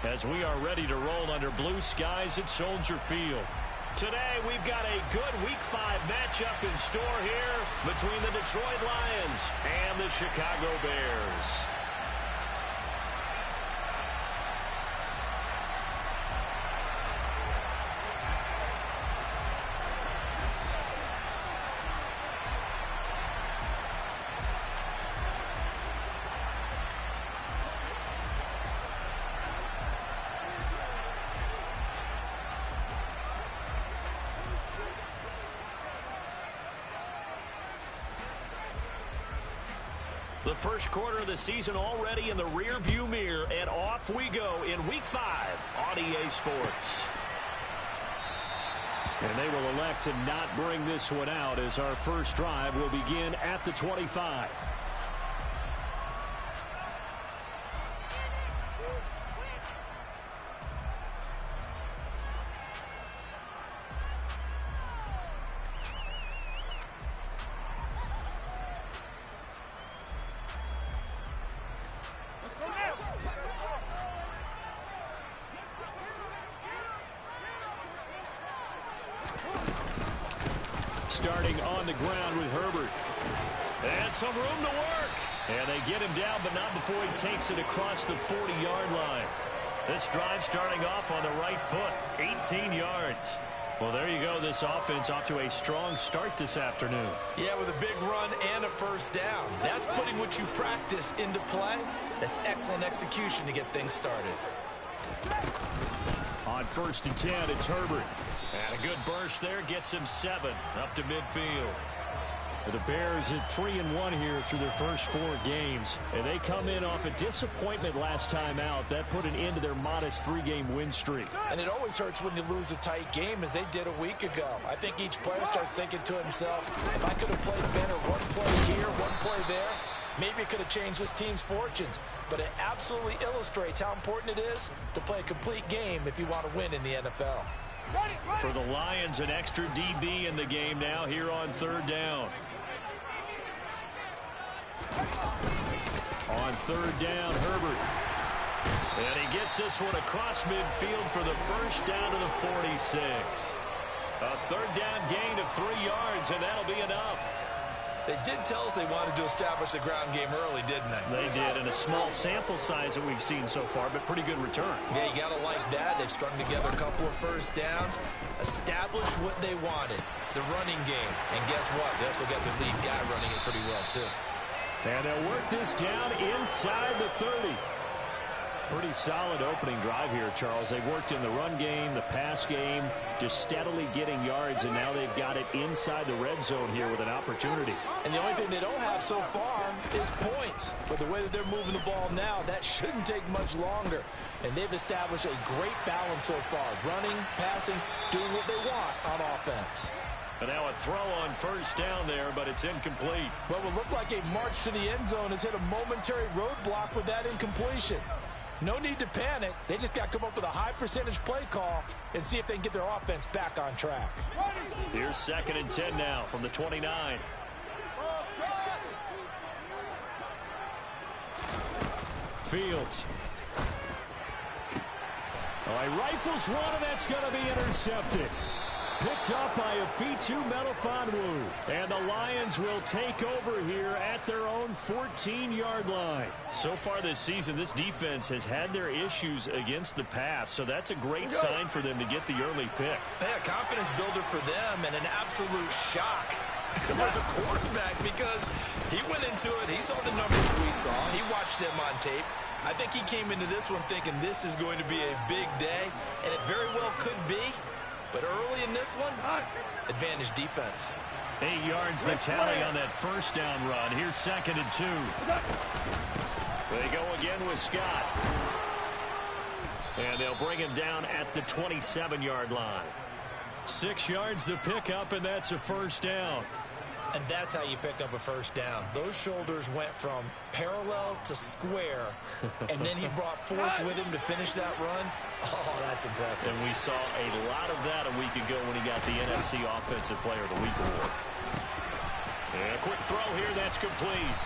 As we are ready to roll under blue skies at Soldier Field. Today, we've got a good Week 5 matchup in store here between the Detroit Lions and the Chicago Bears. The first quarter of the season already in the rear-view mirror, and off we go in Week 5 on EA Sports. And they will elect to not bring this one out as our first drive will begin at the 25. Starting on the ground with Herbert. And some room to work. And they get him down, but not before he takes it across the 40-yard line. This drive starting off on the right foot, 18 yards. Well, there you go. This offense off to a strong start this afternoon. Yeah, with a big run and a first down. That's putting what you practice into play. That's excellent execution to get things started. On 1st and 10, it's Herbert. And a good burst there gets him 7 up to midfield. The Bears at 3-1 here through their first 4 games. And they come in off a disappointment last time out. That put an end to their modest 3-game win streak. And it always hurts when you lose a tight game as they did a week ago. I think each player starts thinking to himself, if I could have played better one play here, one play there, maybe it could have changed this team's fortunes. But it absolutely illustrates how important it is to play a complete game if you want to win in the NFL. For the Lions, an extra DB in the game now here on 3rd down. On 3rd down, Herbert. And he gets this one across midfield for the first down to the 46. A 3rd down gain of 3 yards, and that'll be enough. They did tell us they wanted to establish the ground game early, didn't they? They did, in a small sample size that we've seen so far, but pretty good return. Yeah, you got to like that. They've strung together a couple of first downs, established what they wanted, the running game. And guess what? They also got the lead guy running it pretty well, too. And they'll work this down inside the 30. Pretty solid opening drive here, Charles. They've worked in the run game, the pass game, just steadily getting yards, and now they've got it inside the red zone here with an opportunity. And the only thing they don't have so far is points. But the way that they're moving the ball now, that shouldn't take much longer. And they've established a great balance so far, running, passing, doing what they want on offense. And now a throw on 1st down there, but it's incomplete. What would look like a march to the end zone has hit a momentary roadblock with that incompletion. No need to panic. They just got to come up with a high percentage play call and see if they can get their offense back on track. Here's 2nd and 10 now from the 29. Fields. He rifles one, and that's going to be intercepted. Picked up by Afitu Melifonwu. And the Lions will take over here at their own 14-yard line. So far this season, this defense has had their issues against the pass, so that's a great sign for them to get the early pick. Yeah, confidence builder for them and an absolute shock for the quarterback because he went into it. He saw the numbers we saw. He watched them on tape. I think he came into this one thinking this is going to be a big day, and it very well could be. But early in this one, advantage defense. 8 yards the tally on that 1st down run. Here's 2nd and 2. They go again with Scott. And they'll bring him down at the 27-yard line. 6 yards the pickup, and that's a 1st down. And that's how you pick up a 1st down. Those shoulders went from parallel to square, and then he brought force with him to finish that run. Oh, that's impressive. And we saw a lot of that a week ago when he got the NFC Offensive Player of the Week award. And a quick throw here, that's complete.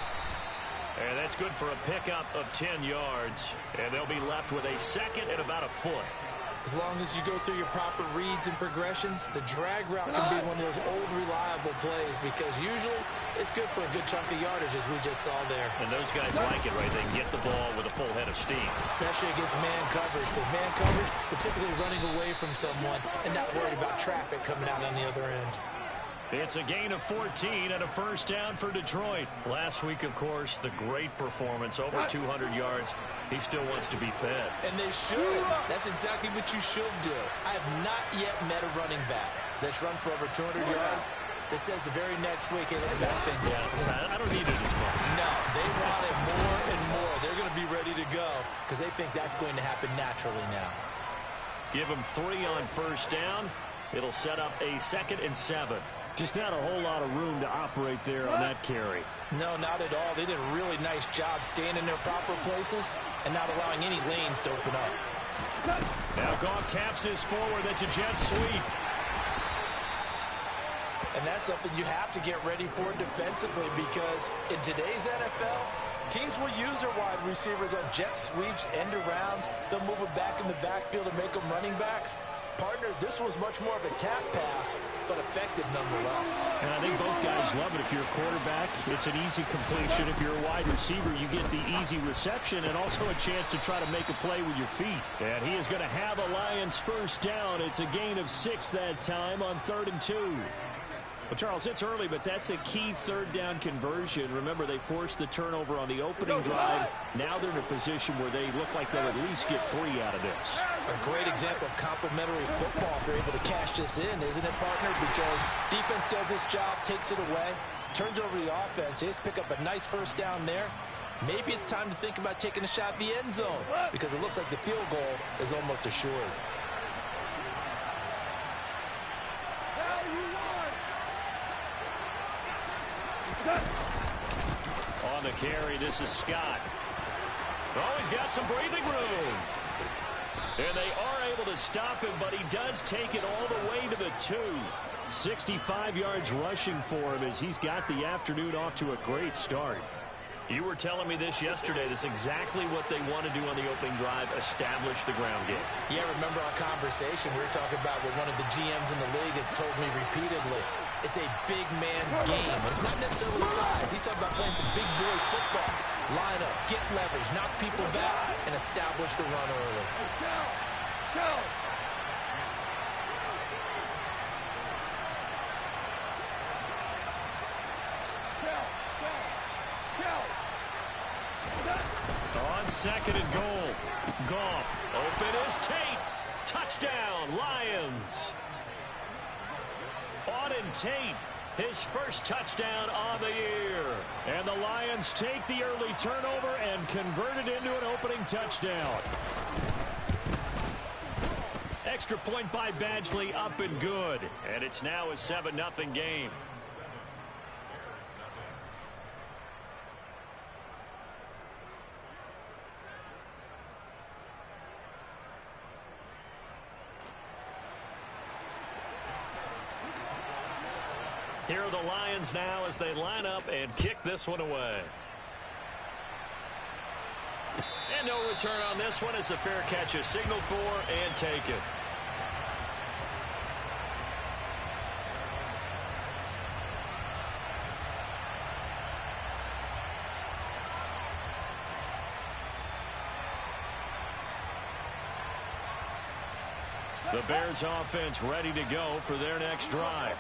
And that's good for a pickup of 10 yards. And they'll be left with a second and about a foot. As long as you go through your proper reads and progressions, the drag route can be one of those old reliable plays because usually it's good for a good chunk of yardage as we just saw there. And those guys like it, right? They can get the ball with a full head of steam. Especially against man coverage. With man coverage, particularly running away from someone and not worried about traffic coming out on the other end. It's a gain of 14 and a first down for Detroit. Last week, of course, the great performance, over 200 yards. He still wants to be fed. And they should. That's exactly what you should do. I have not yet met a running back that's run for over 200 yards that says the very next week, hey, let's back things up. Yeah, I don't need it as much. No, they want it more and more. They're going to be ready to go because they think that's going to happen naturally now. Give them 3 on first down. It'll set up a 2nd and 7. Just not a whole lot of room to operate there on that carry. No, not at all. They did a really nice job staying in their proper places and not allowing any lanes to open up. Now Goff taps this forward. That's a jet sweep. And that's something you have to get ready for defensively because in today's NFL, teams will use their wide receivers on jet sweeps, end arounds. They'll move them back in the backfield and make them running backs. Partner, this was much more of a tap pass, but effective nonetheless. And I think both guys love it. If you're a quarterback, it's an easy completion. If you're a wide receiver, you get the easy reception and also a chance to try to make a play with your feet. And he is going to have a Lions first down. It's a gain of 6 that time on 3rd and 2. Well, Charles, it's early, but that's a key 3rd down conversion. Remember, they forced the turnover on the opening drive. Now they're in a position where they look like they'll at least get 3 out of this. A great example of complementary football if they're able to cash this in, isn't it, partner? Because defense does this job, takes it away, turns over the offense. They just pick up a nice first down there. Maybe it's time to think about taking a shot at the end zone because it looks like the field goal is almost assured. On the carry, this is Scott. Oh, he's got some breathing room. And they are able to stop him, but he does take it all the way to the 2. 65 yards rushing for him as he's got the afternoon off to a great start. You were telling me this yesterday. This is exactly what they want to do on the opening drive, establish the ground game. Yeah, remember our conversation. We were talking about what one of the GMs in the league has told me repeatedly. It's a big man's game. It's not necessarily size. He's talking about playing some big boy football. Line up, get leverage, knock people back, and establish the run early. On 2nd and goal, Goff, open is Tate. Touchdown, Lions. Auden Tate, his first touchdown on the year. And the Lions take the early turnover and convert it into an opening touchdown. Extra point by Badgley, up and good. And it's now a 7-0 game. Here are the Lions now as they line up and kick this one away. And no return on this one as the fair catch is signaled for and taken. The Bears offense ready to go for their next drive.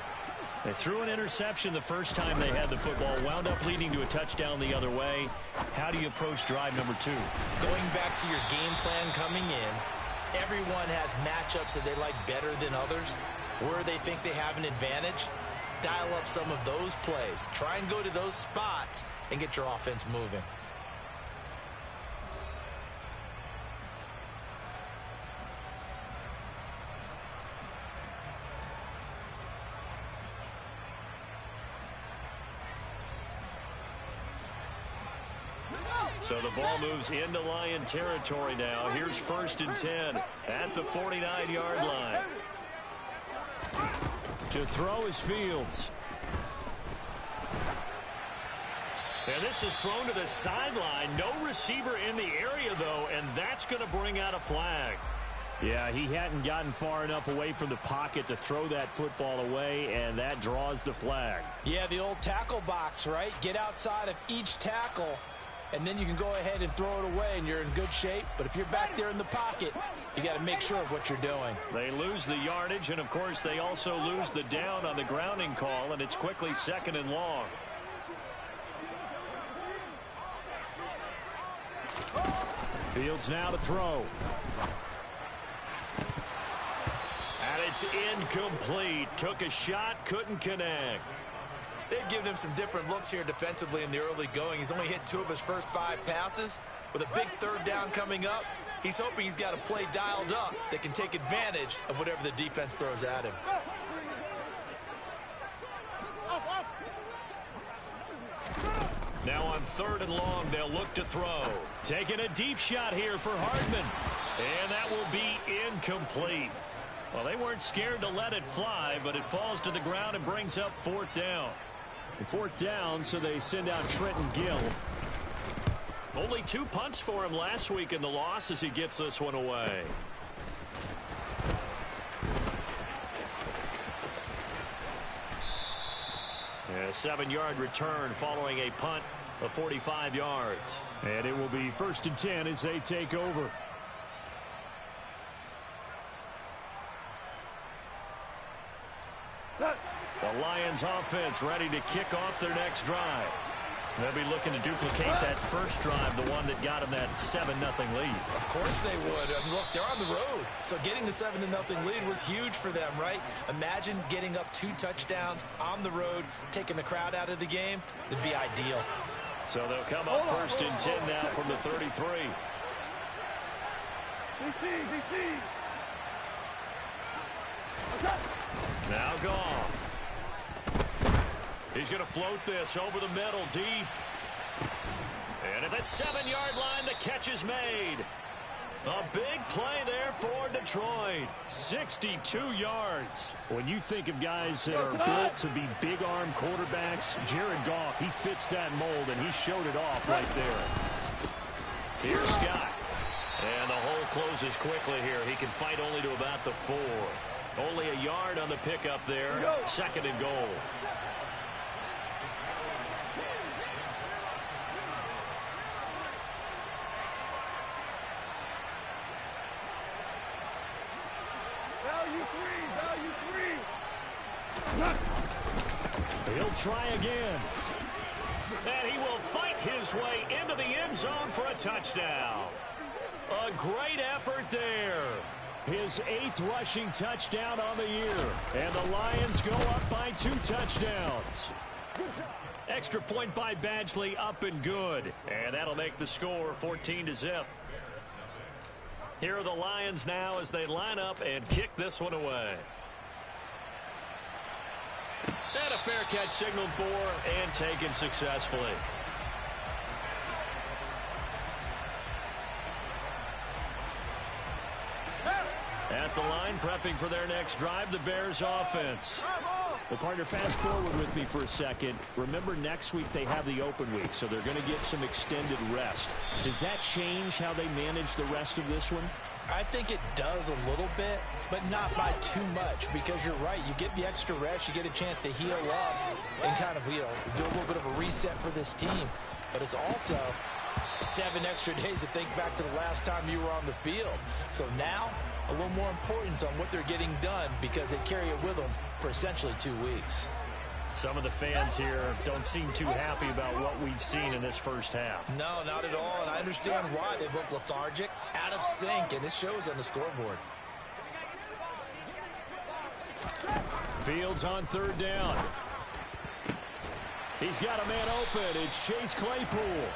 They threw an interception the first time they had the football, wound up leading to a touchdown the other way. How do you approach drive number 2? Going back to your game plan coming in, everyone has matchups that they like better than others. Where they think they have an advantage, dial up some of those plays. Try and go to those spots and get your offense moving. So the ball moves into Lion territory now. Here's 1st and 10 at the 49-yard line. To throw is Fields. And this is thrown to the sideline. No receiver in the area, though, and that's going to bring out a flag. Yeah, he hadn't gotten far enough away from the pocket to throw that football away, and that draws the flag. Yeah, the old tackle box, right? Get outside of each tackle, and then you can go ahead and throw it away, and you're in good shape. But if you're back there in the pocket, you got to make sure of what you're doing. They lose the yardage, and, of course, they also lose the down on the grounding call, and it's quickly 2nd and long. Fields now to throw. And it's incomplete. Took a shot, couldn't connect. They've given him some different looks here defensively in the early going. He's only hit 2 of his first 5 passes. With a big 3rd down coming up, he's hoping he's got a play dialed up that can take advantage of whatever the defense throws at him. Now on 3rd and long, they'll look to throw. Taking a deep shot here for Hardman. And that will be incomplete. Well, they weren't scared to let it fly, but it falls to the ground and brings up 4th down. 4th down, so they send out Trenton Gill. Only 2 punts for him last week in the loss as he gets this one away. A 7-yard return following a punt of 45 yards. And it will be 1st and 10 as they take over. The Lions offense ready to kick off their next drive. They'll be looking to duplicate that first drive, the one that got them that 7-0 lead. Of course they would. And look, they're on the road. So getting the 7-0 lead was huge for them, right? Imagine getting up 2 touchdowns on the road, taking the crowd out of the game. It'd be ideal. So they'll come up 1st and 10 now from the 33. Now gone. He's going to float this over the middle deep. And at the 7-yard line, the catch is made. A big play there for Detroit. 62 yards. When you think of guys that are built to be big-arm quarterbacks, Jared Goff, he fits that mold, and he showed it off right there. Here's Scott. And the hole closes quickly here. He can fight only to about the 4. Only a yard on the pickup there. 2nd and goal. He'll try again. And he will fight his way into the end zone for a touchdown. A great effort there. His 8th rushing touchdown on the year. And the Lions go up by 2 touchdowns. Extra point by Badgley, up and good. And that'll make the score 14-0. Here are the Lions now as they line up and kick this one away. And a fair catch signaled for and taken successfully. At the line, prepping for their next drive, the Bears offense. Well, partner, fast forward with me for a second. Remember, next week they have the open week, so they're going to get some extended rest. Does that change how they manage the rest of this one? I think it does a little bit, but not by too much, because you're right. You get the extra rest, you get a chance to heal up and kind of, do a little bit of a reset for this team. But it's also 7 extra days to think back to the last time you were on the field. So now, a little more importance on what they're getting done because they carry it with them for essentially 2 weeks. Some of the fans here don't seem too happy about what we've seen in this first half. No, not at all, and I understand why. They look lethargic, out of sync, and this shows on the scoreboard. Fields on 3rd down. He's got a man open. It's Chase Claypool.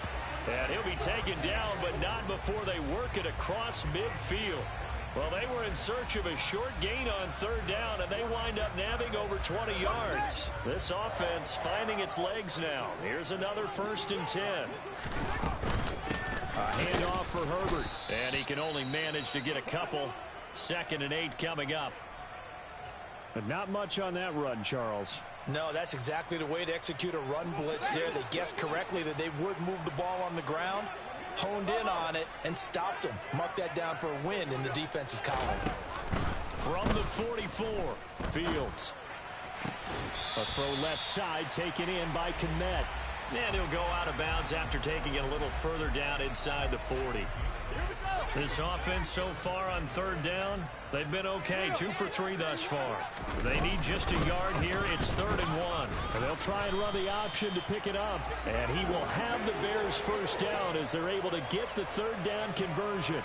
And he'll be taken down, but not before they work it across midfield. Well, they were in search of a short gain on 3rd down, and they wind up nabbing over 20 yards. This offense finding its legs now. Here's another 1st and 10. A handoff for Herbert, and he can only manage to get a couple. 2nd and 8 coming up. But not much on that run, Charles. No, that's exactly the way to execute a run blitz there. They guessed correctly that they would move the ball on the ground, honed in on it, and stopped them. Mark that down for a win in the defense's column. From the 44, Fields. A throw left side taken in by Kmet. And he'll go out of bounds after taking it a little further down inside the 40. This offense so far on third down, they've been okay. 2 for 3 thus far. They need just a yard here. It's 3rd and 1. And they'll try and run the option to pick it up. And he will have the Bears first down as they're able to get the 3rd down conversion.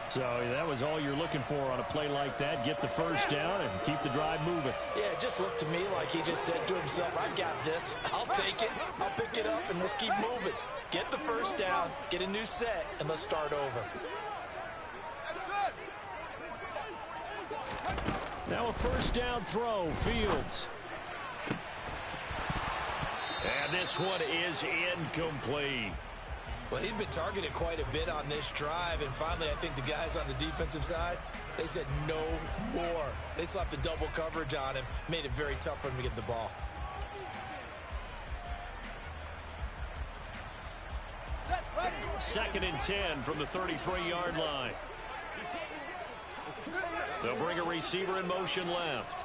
So that was all you're looking for on a play like that. Get the first down and keep the drive moving. Yeah, it just looked to me like he just said to himself, I got this. I'll take it. I'll pick it up, and let's keep moving. Get the first down, get a new set, and let's start over. Now a first down throw, Fields. And this one is incomplete. Well, he'd been targeted quite a bit on this drive, and finally I think the guys on the defensive side, they said no more. They slapped the double coverage on him, made it very tough for him to get the ball. Second and 10 from the 33-yard line. They'll bring a receiver in motion left.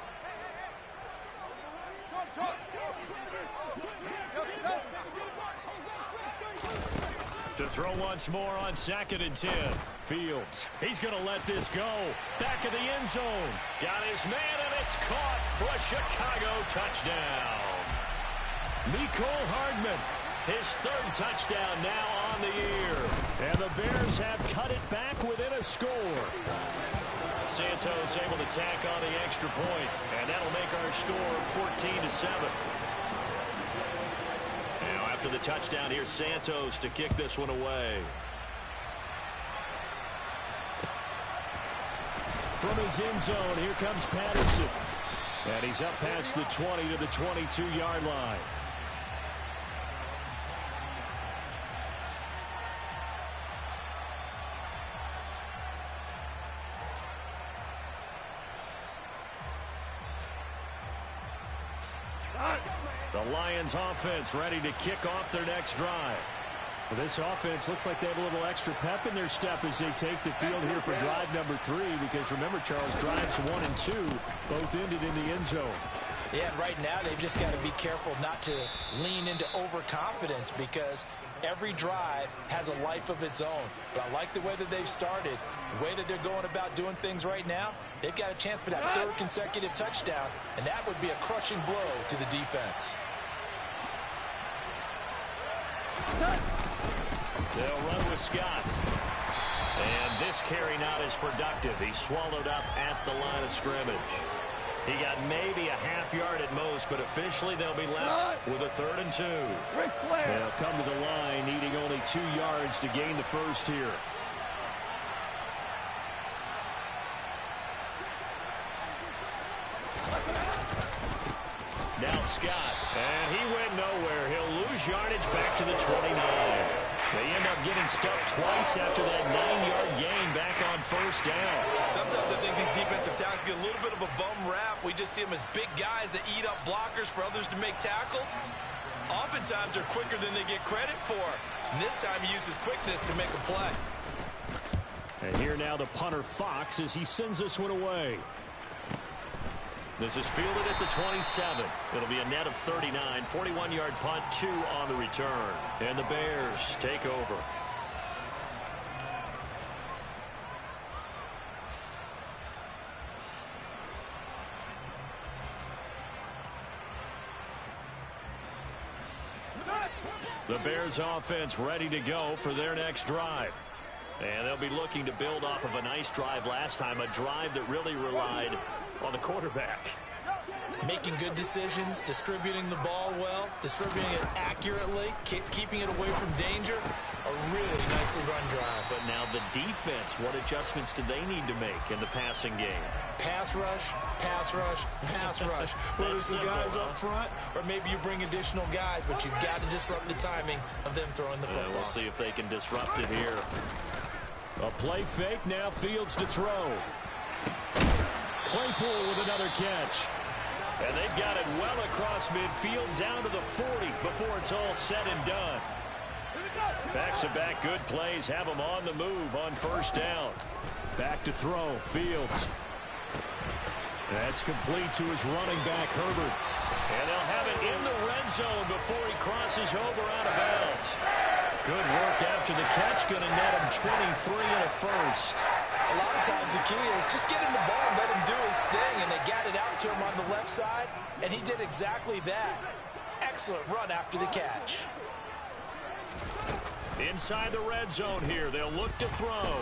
To throw once more on 2nd and 10. Fields. He's going to let this go. Back of the end zone. Got his man, and it's caught for a Chicago touchdown. Mecole Hardman. His 3rd touchdown now on the year. And the Bears have cut it back within a score. Santos able to tack on the extra point, and that'll make our score 14-7. Now after the touchdown, here's Santos to kick this one away. From his end zone, here comes Patterson. And he's up past the 20 to the 22-yard line. The Lions offense ready to kick off their next drive. Well, this offense looks like they have a little extra pep in their step as they take the field here for drive number 3, because remember, Charles, drives 1 and 2 both ended in the end zone. Yeah, and right now they've just got to be careful not to lean into overconfidence, because every drive has a life of its own. But I like the way that they've started, the way that they're going about doing things right now. They've got a chance for that 3rd consecutive touchdown, and that would be a crushing blow to the defense. They'll run with Scott. And this carry not as productive. He's swallowed up at the line of scrimmage. He got maybe a half yard at most, but officially they'll be left with a 3rd and 2. They'll come to the line needing only 2 yards to gain the first here. Now Scott, and he went nowhere. He'll lose yardage back to the 29. They end up getting stuck twice after that 9-yard gain back on first down. Sometimes I think these defensive tackles get a little bit of a bum rap. We just see them as big guys that eat up blockers for others to make tackles. Oftentimes they're quicker than they get credit for. And this time he uses quickness to make a play. And here now the punter Fox as he sends this one away. This is fielded at the 27. It'll be a net of 39. 41-yard punt, 2 on the return. And the Bears take over. The Bears offense ready to go for their next drive. And they'll be looking to build off of a nice drive last time, a drive that really relied on the quarterback. Making good decisions, distributing the ball well, distributing it accurately, keeping it away from danger. A really nicely run drive. But now the defense, what adjustments do they need to make in the passing game? Pass rush, pass rush, pass rush. Whether it's the guys up front or maybe you bring additional guys, but you've got to disrupt the timing of them throwing the football. We'll see if they can disrupt it here. A play fake, now Fields to throw. Claypool with another catch. And they've got it well across midfield down to the 40 before it's all said and done. Back-to-back good plays have them on the move on first down. Back to throw, Fields. That's complete to his running back, Herbert. And they'll have it in the red zone before he crosses over out of bounds. Good work after the catch, going to net him 23 and a first. A lot of times the key is just get him the ball and let him do his thing, and they got it out to him on the left side, and he did exactly that. Excellent run after the catch. Inside the red zone here, they'll look to throw.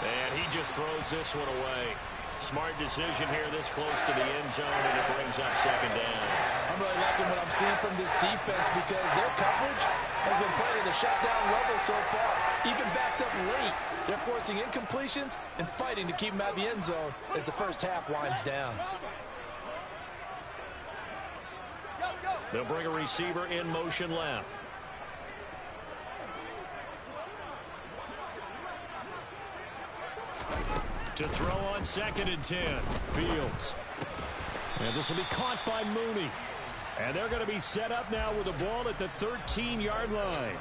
And he just throws this one away. Smart decision here this close to the end zone, and it brings up second down. I'm really liking what I'm seeing from this defense because their coverage has been playing at a shutdown level so far. Even backed up late, they're forcing incompletions and fighting to keep them out of the end zone as the first half winds down. They'll bring a receiver in motion left. To throw on 2nd and 10. Fields. And this will be caught by Mooney. And they're going to be set up now with the ball at the 13-yard line.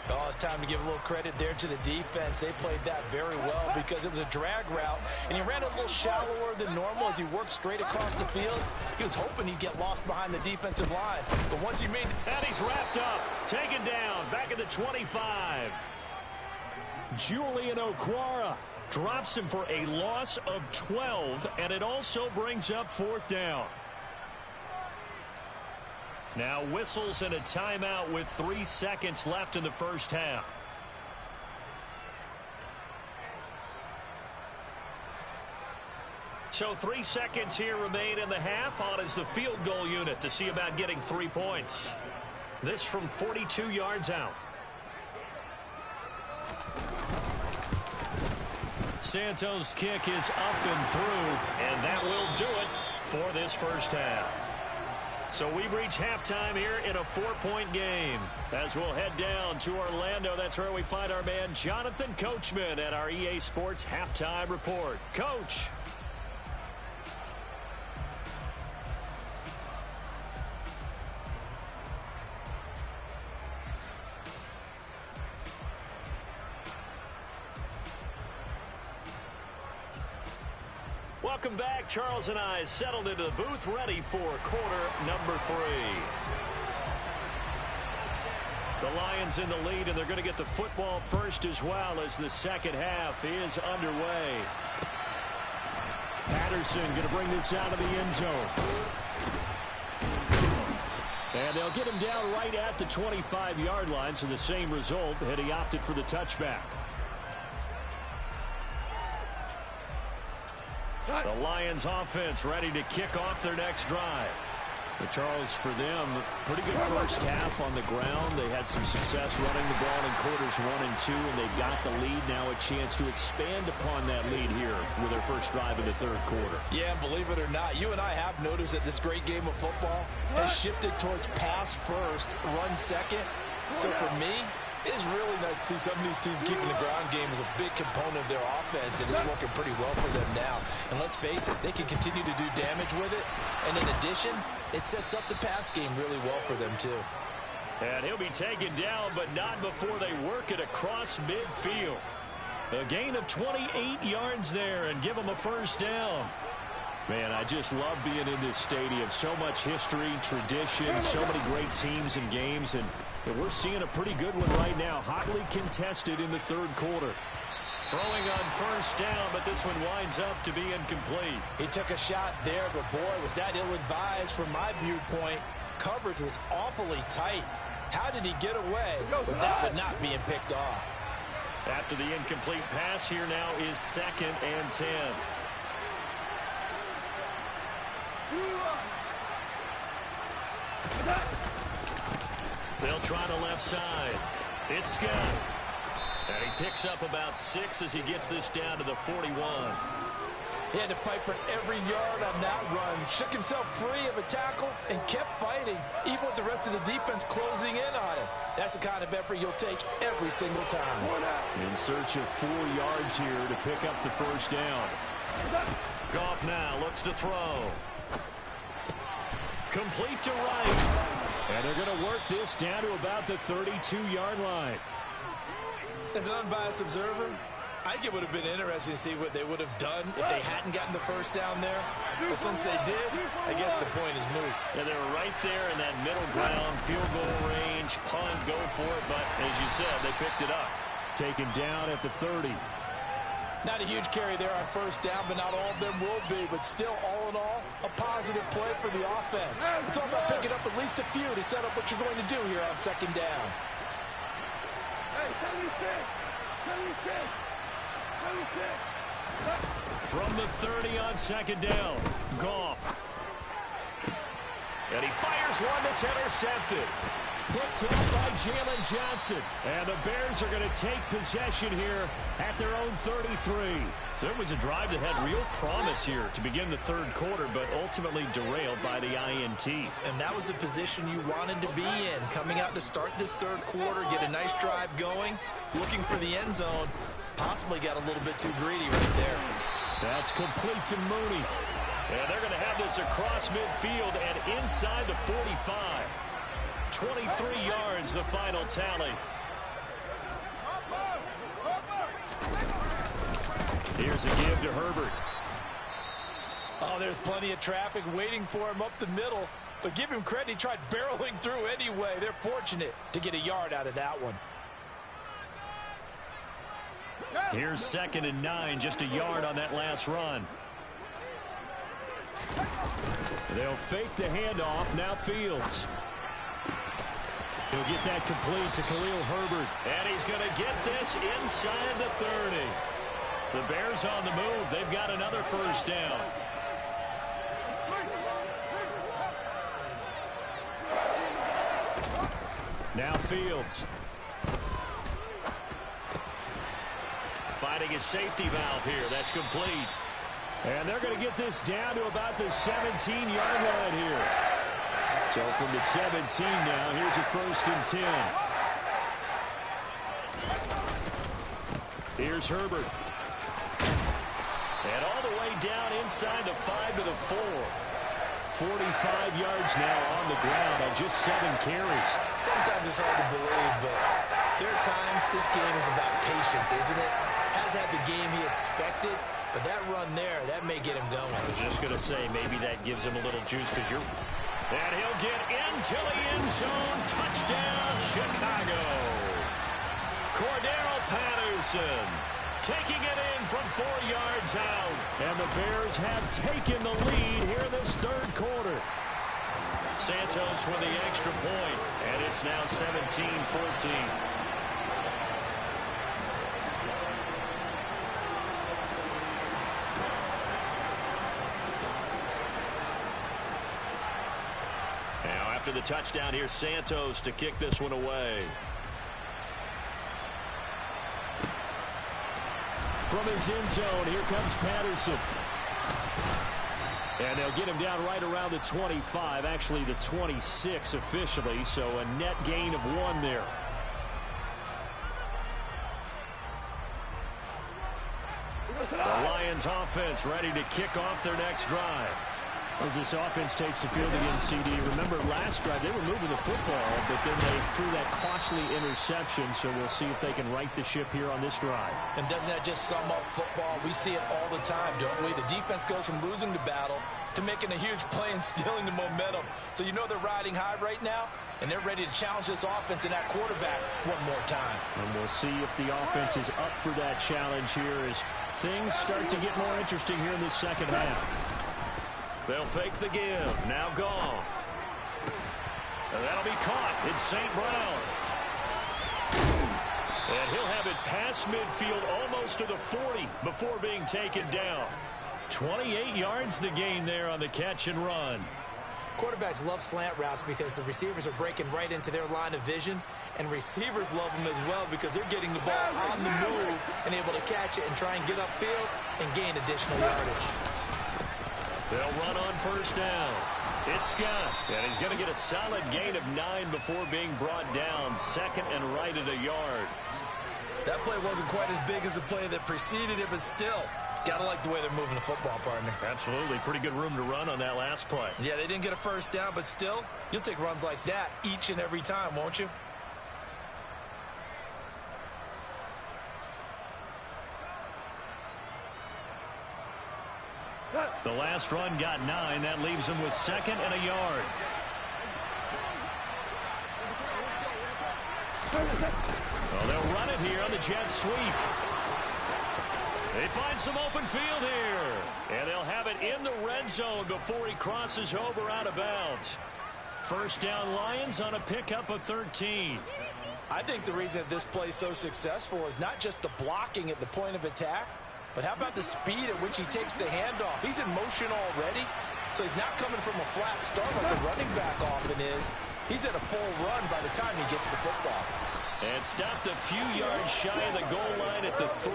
Oh, it's time to give a little credit there to the defense. They played that very well because it was a drag route, and he ran a little shallower than normal as he worked straight across the field. He was hoping he'd get lost behind the defensive line, but once he made... And he's wrapped up, taken down, back at the 25. Julian Okwara drops him for a loss of 12, and it also brings up 4th down. Now whistles and a timeout with 3 seconds left in the first half. So 3 seconds here remain in the half. On is the field goal unit to see about getting 3 points. This from 42 yards out. Santos' kick is up and through, and that will do it for this first half. So we've reached halftime here in a 4-point game. As we'll head down to Orlando, that's where we find our man Jonathan Coachman at our EA Sports Halftime Report. Coach. Welcome back. Charles and I settled into the booth, ready for quarter number 3. The Lions in the lead, and they're going to get the football first as well as the second half is underway. Patterson going to bring this out of the end zone. And they'll get him down right at the 25-yard line, so the same result, and he opted for the touchback. The Lions offense ready to kick off their next drive. But Charles, for them, pretty good first half on the ground. They had some success running the ball in quarters 1 and 2, and they got the lead. Now a chance to expand upon that lead here with their first drive in the third quarter. Yeah, believe it or not, you and I have noticed that this great game of football has shifted towards pass first, run second. So for me, it's really nice to see some of these teams keeping the ground game as a big component of their offense, and it's working pretty well for them now. And let's face it, they can continue to do damage with it. And in addition, it sets up the pass game really well for them, too. And he'll be taken down, but not before they work it across midfield. A gain of 28 yards there and give them a first down. Man, I just love being in this stadium. So much history, tradition, so many great teams and games, and we're seeing a pretty good one right now. Hotly contested in the third quarter. Throwing on first down, but this one winds up to be incomplete. He took a shot there, but boy, was that ill-advised from my viewpoint. Coverage was awfully tight. How did he get away with that one not being picked off? After the incomplete pass, here now is 2nd and 10. They'll try the left side. It's Scott. And he picks up about 6 as he gets this down to the 41. He had to fight for every yard on that run. Shook himself free of a tackle and kept fighting, even with the rest of the defense closing in on him. That's the kind of effort you'll take every single time. In search of 4 yards here to pick up the first down. Goff now looks to throw. Complete to right. And they're going to work this down to about the 32-yard line. As an unbiased observer, I think it would have been interesting to see what they would have done if they hadn't gotten the first down there. But since they did, I guess the point is moot. Yeah, they were right there in that middle ground, field goal range, punt, go for it. But as you said, they picked it up. Taken down at the 30. Not a huge carry there on first down, but not all of them will be. But still, all in all, a positive play for the offense. It's all about picking up at least a few to set up what you're going to do here on second down. From the 30 on second down, Goff. And he fires one that's intercepted. Picked up by Jalen Johnson. And the Bears are going to take possession here at their own 33. So it was a drive that had real promise here to begin the third quarter, but ultimately derailed by the INT. And that was the position you wanted to be in. Coming out to start this third quarter, get a nice drive going, looking for the end zone. Possibly got a little bit too greedy right there. That's complete to Mooney. And they're going to have this across midfield and inside the 45. 23 yards, the final tally. Here's a give to Herbert. Oh, there's plenty of traffic waiting for him up the middle. But give him credit, he tried barreling through anyway. They're fortunate to get a yard out of that one. Here's 2nd and 9, just a yard on that last run. They'll fake the handoff, now Fields. He'll get that complete to Khalil Herbert. And he's going to get this inside the 30. The Bears on the move. They've got another first down. Now Fields. Finding his safety valve here. That's complete. And they're going to get this down to about the 17-yard line here. So from the 17 now, here's a 1st and 10. Here's Herbert. And all the way down inside the 5 to the 4. 45 yards now on the ground on just 7 carries. Sometimes it's hard to believe, but there are times this game is about patience, isn't it? Has had the game he expected, but that run there, that may get him going. I was just going to say, maybe that gives him a little juice because you're... And he'll get into the end zone. Touchdown, Chicago. Cordero Patterson taking it in from 4 yards out. And the Bears have taken the lead here this third quarter. Santos with the extra point, and it's now 17-14. After the touchdown, here's Santos to kick this one away. From his end zone, here comes Patterson. And they'll get him down right around the 25, actually the 26 officially, so a net gain of 1 there. The Lions offense ready to kick off their next drive. As this offense takes the field again, CD, remember last drive they were moving the football, but then they threw that costly interception, so we'll see if they can right the ship here on this drive. And doesn't that just sum up football? We see it all the time, don't we? The defense goes from losing the battle to making a huge play and stealing the momentum. So you know they're riding high right now, and they're ready to challenge this offense and that quarterback one more time. And we'll see if the offense is up for that challenge here as things start to get more interesting here in the second half. They'll fake the give. Now Goff. And that'll be caught. It's St. Brown. And he'll have it past midfield almost to the 40 before being taken down. 28 yards the gain there on the catch and run. Quarterbacks love slant routes because the receivers are breaking right into their line of vision, and receivers love them as well because they're getting the ball on the move and able to catch it and try and get upfield and gain additional yardage. They'll run on first down. It's Scott, and he's going to get a solid gain of 9 before being brought down. 2nd and right at a yard. That play wasn't quite as big as the play that preceded it, but still, Gotta like the way they're moving the football, partner. Absolutely. Pretty good room to run on that last play. Yeah, they didn't get a first down, but still, you'll take runs like that each and every time, won't you? The last run got 9. That leaves him with 2nd and a yard. Well, they'll run it here on the jet sweep. They find some open field here. And they'll have it in the red zone before he crosses over out of bounds. First down Lions on a pickup of 13. I think the reason that this play is so successful is not just the blocking at the point of attack, but how about the speed at which he takes the handoff? He's in motion already, so he's not coming from a flat start like the running back often is. He's at a full run by the time he gets the football. And stopped a few yards shy of the goal line at the 3.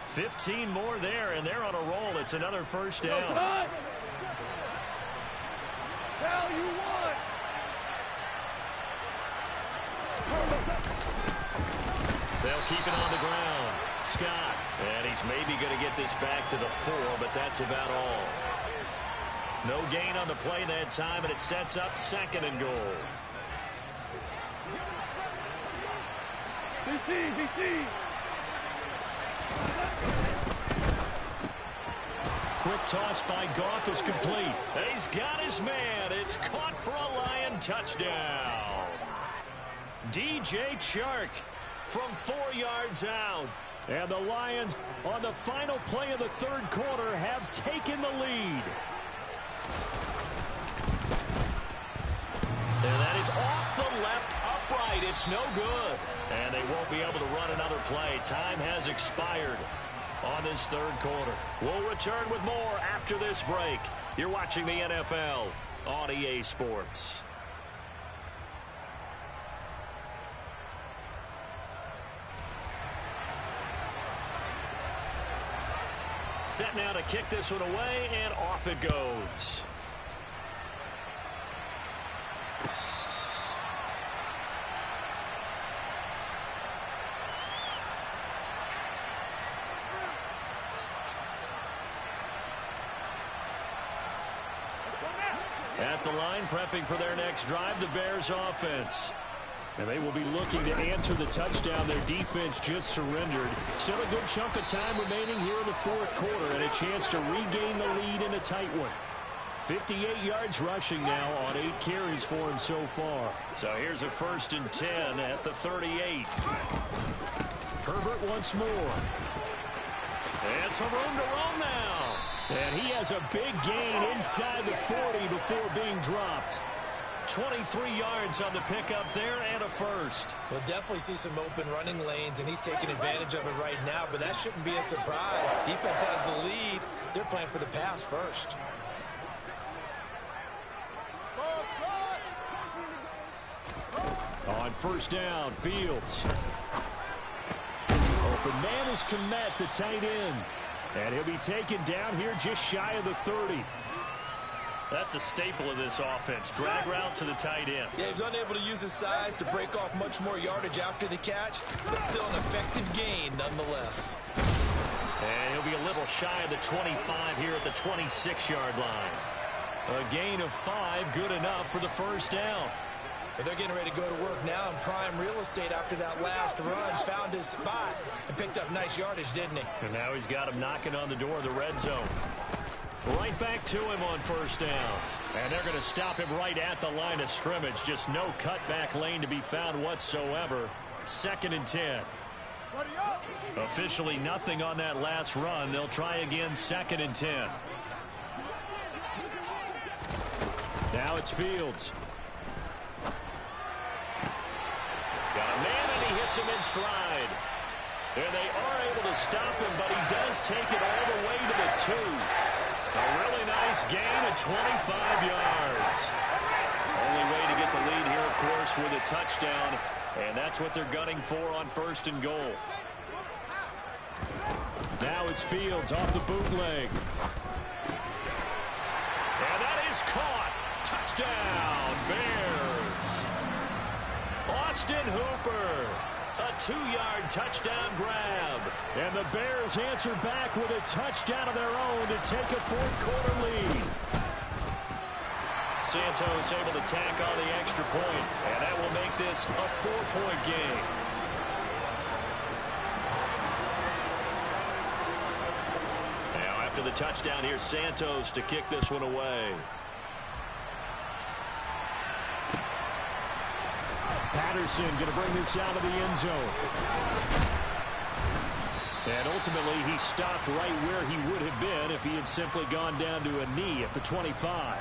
15 more there, and they're on a roll. It's another first down. Hell, you won! They'll keep it on the ground. Scott, and he's maybe going to get this back to the 4, but that's about all. No gain on the play that time, and it sets up 2nd and goal. BC! Quick toss by Goff is complete. He's got his man. It's caught for a Lion touchdown. DJ Chark from 4 yards out. And the Lions, on the final play of the 3rd quarter, have taken the lead. And that is off the left upright. It's no good. And they won't be able to run another play. Time has expired on this 3rd quarter. We'll return with more after this break. You're watching the NFL on EA Sports. Set now to kick this one away, and off it goes. At the line, prepping for their next drive, the Bears offense. And they will be looking to answer the touchdown their defense just surrendered. Still a good chunk of time remaining here in the 4th quarter, and a chance to regain the lead in a tight one. 58 yards rushing now on 8 carries for him so far. So here's a 1st and 10 at the 38. Herbert once more. And some room to roam now. And he has a big gain inside the 40 before being dropped. 23 yards on the pickup there and a 1st. We'll definitely see some open running lanes, and he's taking advantage of it right now, but that shouldn't be a surprise. Defense has the lead. They're playing for the pass first. On 1st down, Fields. Open man is Kmet, the tight end. And he'll be taken down here just shy of the 30. That's a staple of this offense. Drag route to the tight end. Yeah, he was unable to use his size to break off much more yardage after the catch, but still an effective gain nonetheless. And he'll be a little shy of the 25 here at the 26-yard line. A gain of 5, good enough for the 1st down. But they're getting ready to go to work now in prime real estate after that last run. Found his spot and picked up nice yardage, didn't he? And now he's got him knocking on the door of the red zone. Right back to him on 1st down. And they're going to stop him right at the line of scrimmage. Just no cutback lane to be found whatsoever. 2nd and 10. Officially nothing on that last run. They'll try again 2nd and 10. Now it's Fields. Got a man, and he hits him in stride. And they are able to stop him, but he does take it all the way to the 2. A really nice gain of 25 yards. Only way to get the lead here, of course, with a touchdown. And that's what they're gunning for on 1st and goal. Now it's Fields off the bootleg. And that is caught. Touchdown, Bears. Austin Hooper. A 2-yard touchdown grab. And the Bears answer back with a touchdown of their own to take a fourth-quarter lead. Santos able to tack on the extra point, and that will make this a 4-point game. Now after the touchdown, here's Santos to kick this one away. Patterson going to bring this out of the end zone. And ultimately, he stopped right where he would have been if he had simply gone down to a knee at the 25.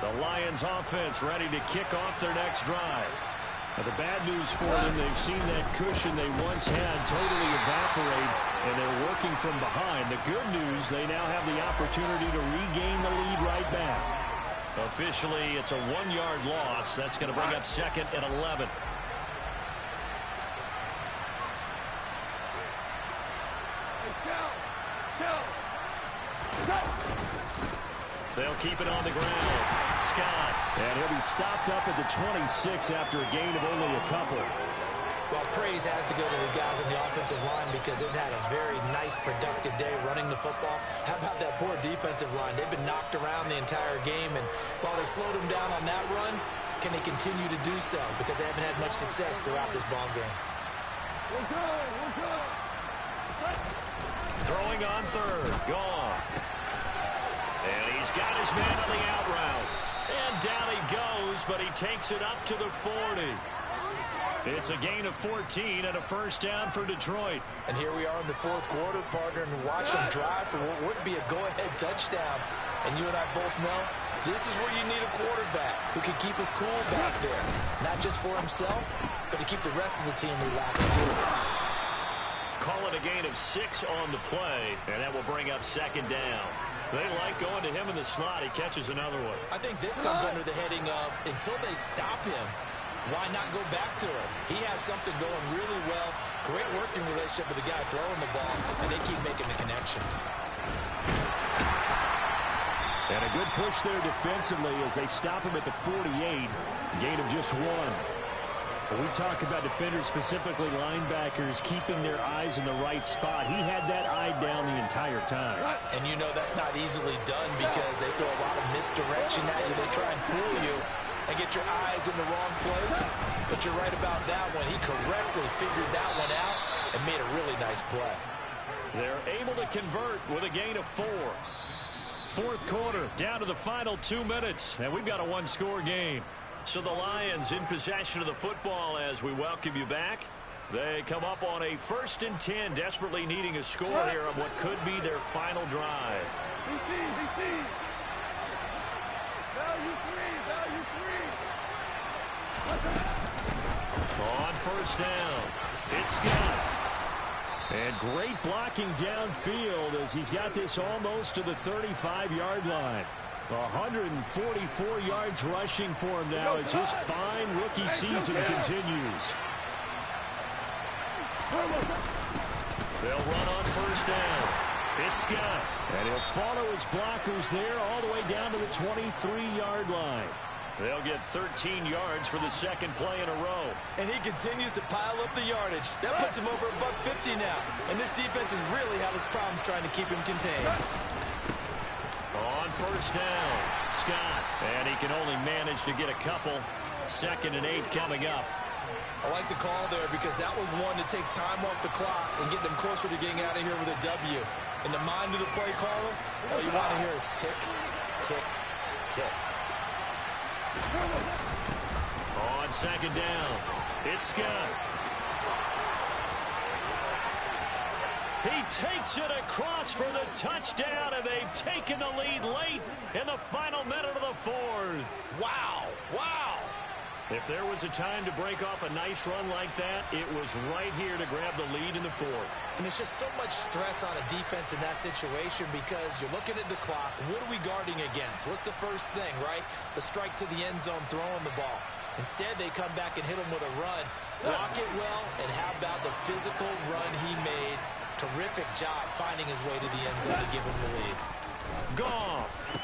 The Lions offense ready to kick off their next drive. Now, the bad news for them, they've seen that cushion they once had totally evaporate, and they're working from behind. The good news, they now have the opportunity to regain the lead right back. Officially, it's a 1-yard loss. That's going to bring up second and 11. They'll keep it on the ground. Scott. And he'll be stopped up at the 26 after a gain of only a couple. Well, praise has to go to the guys on the offensive line because they've had a very nice, productive day running the football. How about that poor defensive line? They've been knocked around the entire game, and while they slowed them down on that run, can they continue to do so? Because they haven't had much success throughout this ball game. We're good. Throwing on third. Goff. And he's got his man on the out route. And down he goes, but he takes it up to the 40. It's a gain of 14 and a first down for Detroit. And here we are in the fourth quarter, partner, and watch them drive for what would be a go-ahead touchdown. And you and I both know this is where you need a quarterback who can keep his cool back there. Not just for himself, but to keep the rest of the team relaxed too. Call it a gain of 6 on the play, and that will bring up second down. They like going to him in the slot. He catches another one. I think this comes under the heading of until they stop him, why not go back to him? He has something going really well. Great working relationship with the guy throwing the ball, and they keep making the connection. And a good push there defensively as they stop him at the 48. Gain of just 1. When we talk about defenders, specifically linebackers, keeping their eyes in the right spot, he had that eye down the entire time. And you know that's not easily done because they throw a lot of misdirection at you. They try and fool you and get your eyes in the wrong place. But you're right about that one. He correctly figured that one out and made a really nice play. They're able to convert with a gain of 4. Fourth quarter, down to the final 2 minutes, and we've got a 1-score game. So the Lions in possession of the football as we welcome you back. They come up on a 1st and 10, desperately needing a score here on what could be their final drive. Value three. On first down, it's Scott. And great blocking downfield as he's got this almost to the 35-yard line. 144 yards rushing for him now as his fine rookie season continues. They'll run on first down. It's Scott. And he'll follow his blockers there all the way down to the 23-yard line. They'll get 13 yards for the second play in a row. And he continues to pile up the yardage. That puts him over $150 now. And this defense has really had its problems trying to keep him contained. On first down, Scott. And he can only manage to get a couple. 2nd and 8 coming up. I like the call there because that was one to take time off the clock and get them closer to getting out of here with a W. In the mind of the play caller, all you want to hear is tick, tick, tick. On 2nd down, it's Scott. He takes it across for the touchdown, and they've taken the lead late in the final minute of the 4th. Wow, wow. If there was a time to break off a nice run like that, it was right here to grab the lead in the 4th. And it's just so much stress on a defense in that situation because you're looking at the clock. What are we guarding against? What's the first thing, right? The strike to the end zone, throwing the ball. Instead, they come back and hit him with a run. Block it well, and how about the physical run he made? Terrific job finding his way to the end zone to give him the lead. Goff.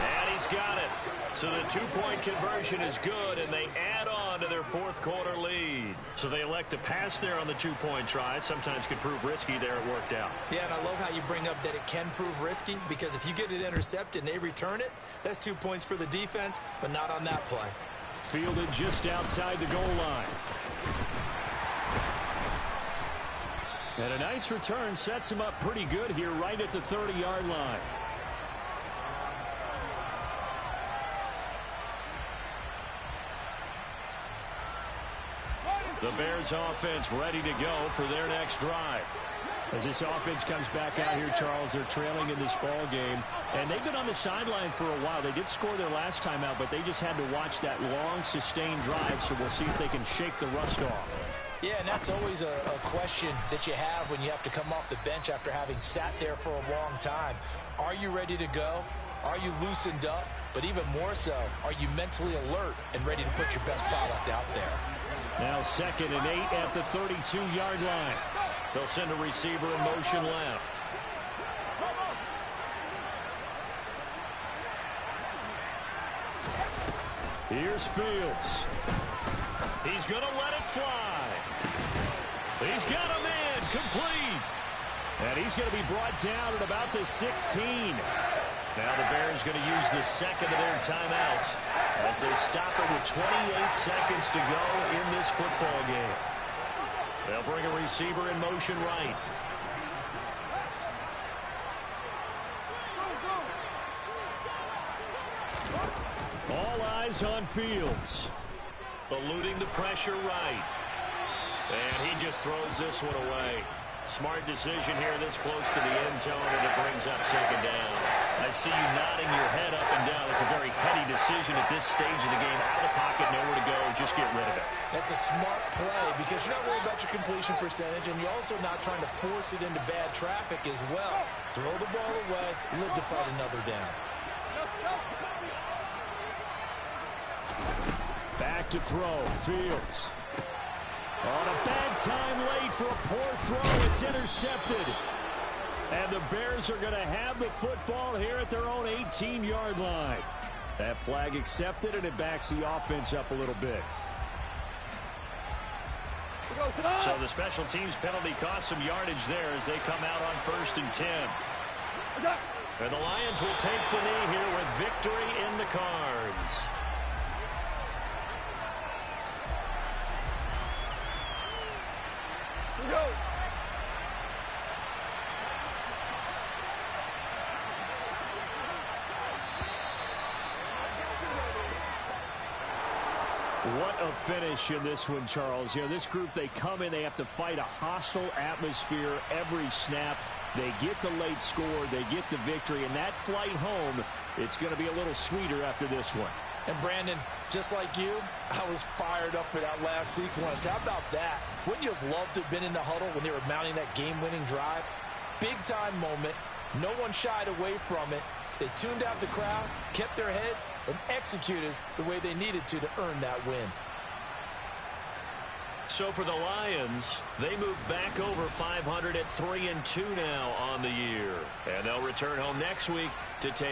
And he's got it. So the two-point conversion is good, and they add on to their fourth-quarter lead. So they elect to pass there on the two-point try. Sometimes could prove risky there. It worked out. Yeah, and I love how you bring up that it can prove risky, because if you get it intercepted and they return it, that's 2 points for the defense, but not on that play. Fielded just outside the goal line. And a nice return sets him up pretty good here right at the 30-yard line. The Bears offense ready to go for their next drive. As this offense comes back out here, Charles, they're trailing in this ball game. And they've been on the sideline for a while. They did score their last time out, but they just had to watch that long, sustained drive. So we'll see if they can shake the rust off. Yeah, and that's always a question that you have when you have to come off the bench after having sat there for a long time. Are you ready to go? Are you loosened up? But even more so, are you mentally alert and ready to put your best product out there? Now 2nd and 8 at the 32-yard line. They'll send a receiver in motion left. Here's Fields. He's going to let it fly. He's got a man complete. And he's going to be brought down at about the 16. Now the Bears going to use the second of their timeouts as they stop it with 28 seconds to go in this football game. They'll bring a receiver in motion right. All eyes on Fields. Eluding the pressure right. And he just throws this one away. Smart decision here this close to the end zone, and it brings up 2nd down. I see you nodding your head up and down. It's a very heady decision at this stage of the game. Out of the pocket, nowhere to go. Just get rid of it. That's a smart play because you're not worried about your completion percentage, and you're also not trying to force it into bad traffic as well. Throw the ball away, live to fight another down. Back to throw. Fields. On a bad time late for a poor throw. It's intercepted. And the Bears are going to have the football here at their own 18-yard line. That flag accepted, and it backs the offense up a little bit. So the special teams penalty cost some yardage there as they come out on 1st and 10. And the Lions will take the knee here with victory in the cards. Go. What a finish in this one, Charles. You know, this group, they come in, they have to fight a hostile atmosphere every snap. They get the late score, they get the victory, and that flight home, it's going to be a little sweeter after this one. And Brandon, just like you, I was fired up for that last sequence. How about that? Wouldn't you have loved to have been in the huddle when they were mounting that game-winning drive? Big-time moment. No one shied away from it. They tuned out the crowd, kept their heads, and executed the way they needed to earn that win. So for the Lions, they move back over 500 at 3-2 now on the year. And they'll return home next week to take